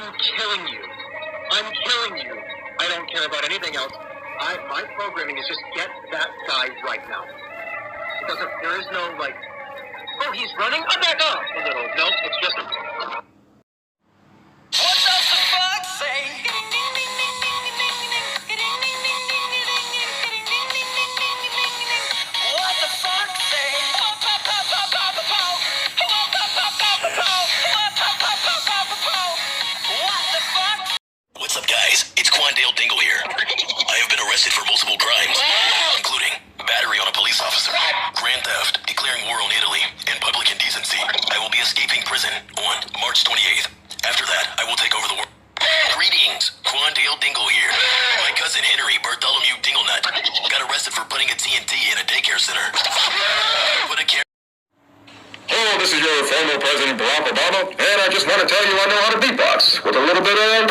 I'm killing you. I'm killing you. I don't care about anything else. My programming is just get that guy right now. There is no, like, oh, he's running? I'll back off a little. Nope, it's just a... What does the fuck say? What the fuck say? What the fuck? What's up, guys? It's Quandale Dingle here. I have been arrested for multiple crimes, including battery on a police officer, grand theft, declaring war on Italy, and public indecency. I will be escaping prison on March 28th. After that, I will take over the world. Greetings, Quandale Dingle here. My cousin Henry Bartholomew Dinglenut got arrested for putting a TNT in a daycare center. Hello, this is your former President Barack Obama, and I just want to tell you I know how to beatbox with a little bit of...